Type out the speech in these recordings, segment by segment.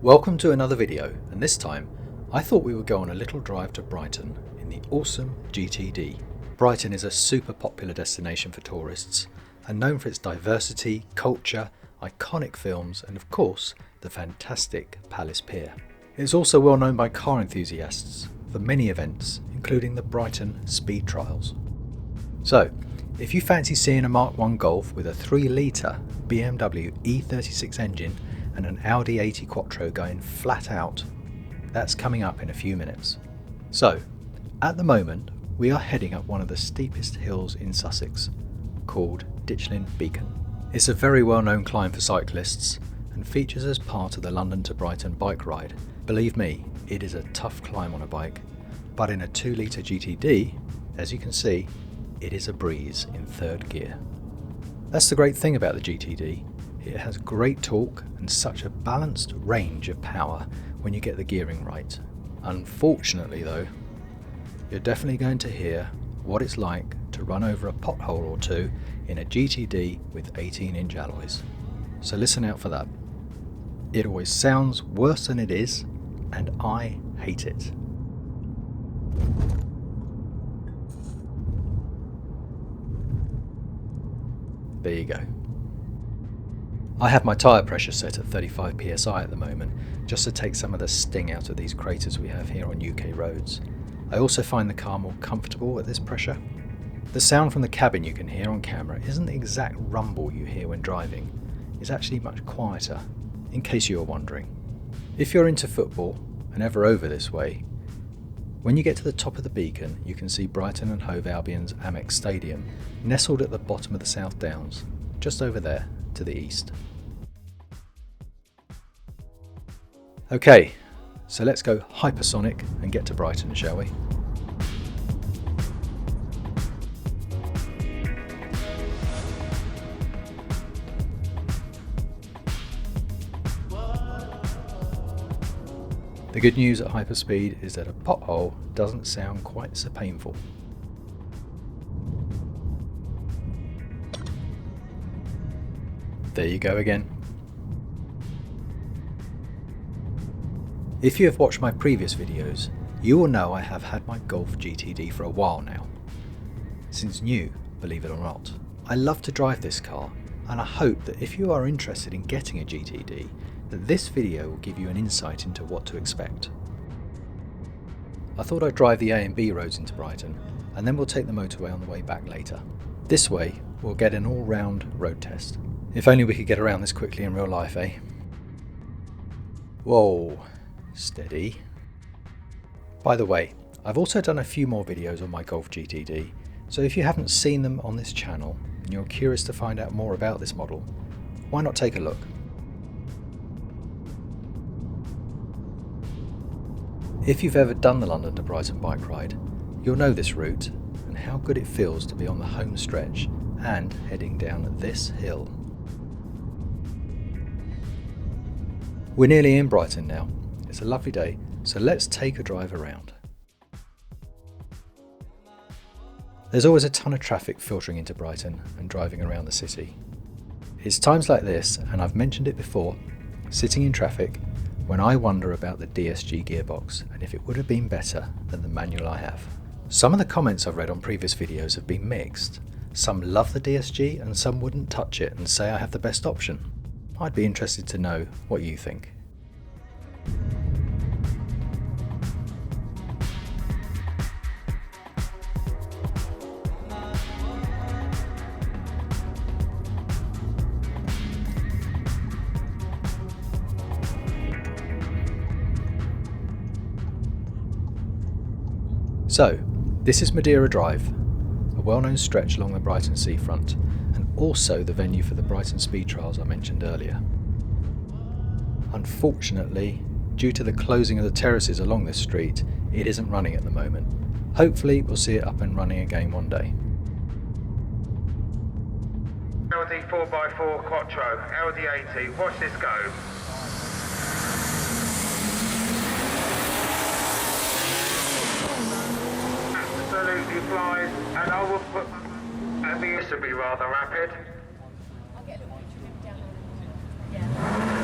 Welcome to another video, and this time I thought we would go on a little drive to Brighton in the awesome GTD. Brighton is a super popular destination for tourists and known for its diversity, culture, iconic films and of course the fantastic Palace Pier. It is also well known by car enthusiasts for many events including the Brighton Speed Trials. So if you fancy seeing a MK1 Golf with a 3-litre BMW E36 engine and an Audi 80 Quattro going flat out, that's coming up in a few minutes. So, at the moment, we are heading up one of the steepest hills in Sussex, called Ditchling Beacon. It's a very well-known climb for cyclists and features as part of the London to Brighton bike ride. Believe me, it is a tough climb on a bike, but in a 2-litre GTD, as you can see, it is a breeze in 3rd gear. That's the great thing about the GTD. It has great torque and such a balanced range of power when you get the gearing right. Unfortunately though, you're definitely going to hear what it's like to run over a pothole or two in a GTD with 18-inch alloys. So listen out for that. It always sounds worse than it is, and I hate it. There you go. I have my tyre pressure set at 35 psi at the moment, just to take some of the sting out of these craters we have here on UK roads. I also find the car more comfortable at this pressure. The sound from the cabin you can hear on camera isn't the exact rumble you hear when driving. It's actually much quieter, in case you were wondering. If you're into football and ever over this way, when you get to the top of the beacon you can see Brighton and Hove Albion's Amex Stadium nestled at the bottom of the South Downs, just over there to the east. Okay, so let's go hypersonic and get to Brighton, shall we? The good news at hyperspeed is that a pothole doesn't sound quite so painful. There you go again. If you have watched my previous videos, you will know I have had my Golf GTD for a while now. Since new, believe it or not. I love to drive this car, and I hope that if you are interested in getting a GTD, that this video will give you an insight into what to expect. I thought I'd drive the A and B roads into Brighton, and then we'll take the motorway on the way back later. This way, we'll get an all-round road test. If only we could get around this quickly in real life, eh? Whoa, steady. By the way, I've also done a few more videos on my Golf GTD, so if you haven't seen them on this channel and you're curious to find out more about this model, why not take a look? If you've ever done the London to Brighton bike ride, you'll know this route and how good it feels to be on the home stretch and heading down this hill. We're nearly in Brighton now. It's a lovely day, so let's take a drive around. There's always a ton of traffic filtering into Brighton and driving around the city. It's times like this, and I've mentioned it before, sitting in traffic, when I wonder about the DSG gearbox and if it would have been better than the manual I have. Some of the comments I've read on previous videos have been mixed. Some love the DSG and some wouldn't touch it and say I have the best option. I'd be interested to know what you think. So, this is Madeira Drive, a well-known stretch along the Brighton seafront, and also the venue for the Brighton Speed Trials I mentioned earlier. Unfortunately, due to the closing of the terraces along this street, it isn't running at the moment. Hopefully we'll see it up and running again one day. LD 4x4 Quattro, LD 80, watch this go. Absolutely flies, and I will put, and this will be rather rapid. I'll get a little down. Yeah.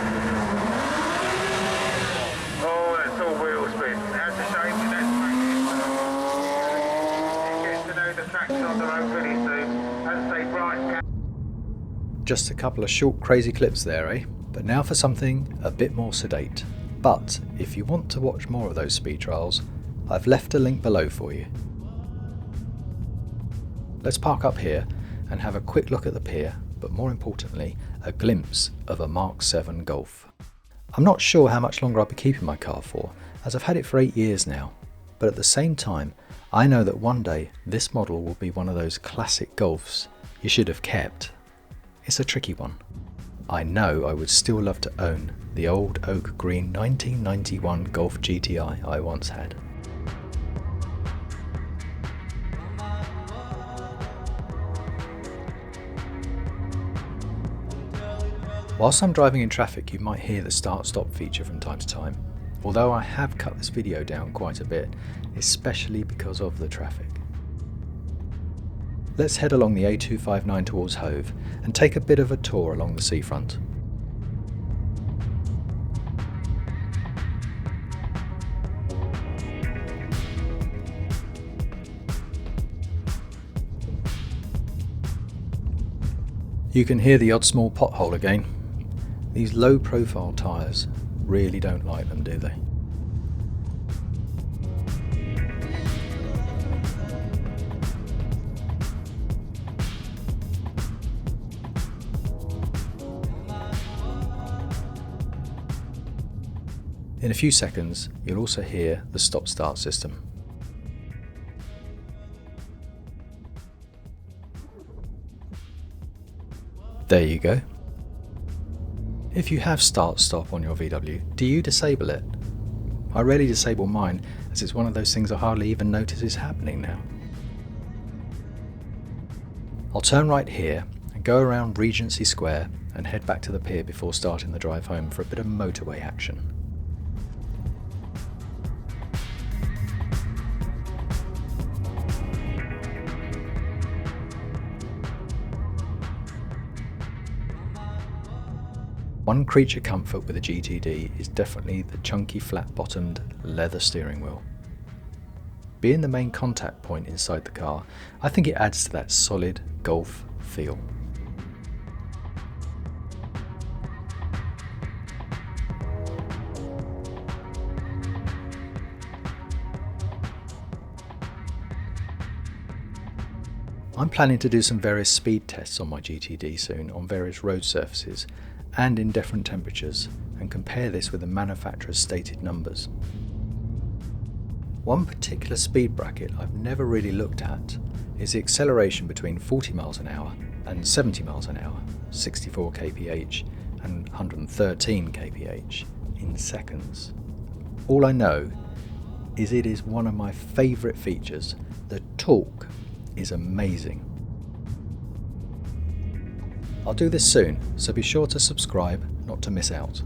Just a couple of short crazy clips there, eh? But now for something a bit more sedate. But if you want to watch more of those speed trials, I've left a link below for you. Let's park up here and have a quick look at the pier, but more importantly, a glimpse of a Mark 7 Golf. I'm not sure how much longer I'll be keeping my car for, as I've had it for 8 years now, but at the same time, I know that one day this model will be one of those classic Golfs you should have kept. It's a tricky one. I know I would still love to own the old oak green 1991 Golf GTI I once had. Whilst I'm driving in traffic, you might hear the start-stop feature from time to time, although I have cut this video down quite a bit, especially because of the traffic. Let's head along the A259 towards Hove and take a bit of a tour along the seafront. You can hear the odd small pothole again. These low profile tyres really don't like them, do they? In a few seconds, you'll also hear the stop-start system. There you go. If you have start-stop on your VW, do you disable it? I rarely disable mine, as it's one of those things I hardly even notice is happening now. I'll turn right here and go around Regency Square and head back to the pier before starting the drive home for a bit of motorway action. One creature comfort with a GTD is definitely the chunky flat-bottomed leather steering wheel. Being the main contact point inside the car, I think it adds to that solid Golf feel. I'm planning to do some various speed tests on my GTD soon on various road surfaces and in different temperatures, and compare this with the manufacturer's stated numbers. One particular speed bracket I've never really looked at is the acceleration between 40 miles an hour and 70 miles an hour, 64 kph and 113 kph in seconds. All I know is it is one of my favourite features. The torque is amazing. I'll do this soon, so be sure to subscribe not to miss out.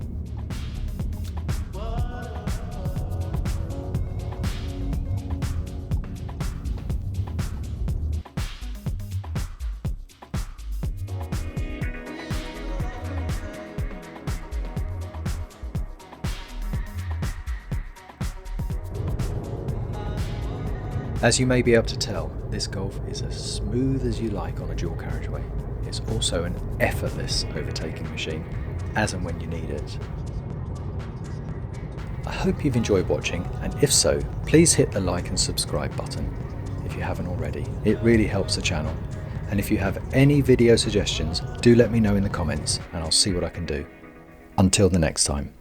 As you may be able to tell, this Golf is as smooth as you like on a dual carriageway. It's also an effortless overtaking machine, as and when you need it. I hope you've enjoyed watching, and if so, please hit the like and subscribe button if you haven't already. It really helps the channel. And if you have any video suggestions, do let me know in the comments and I'll see what I can do. Until the next time.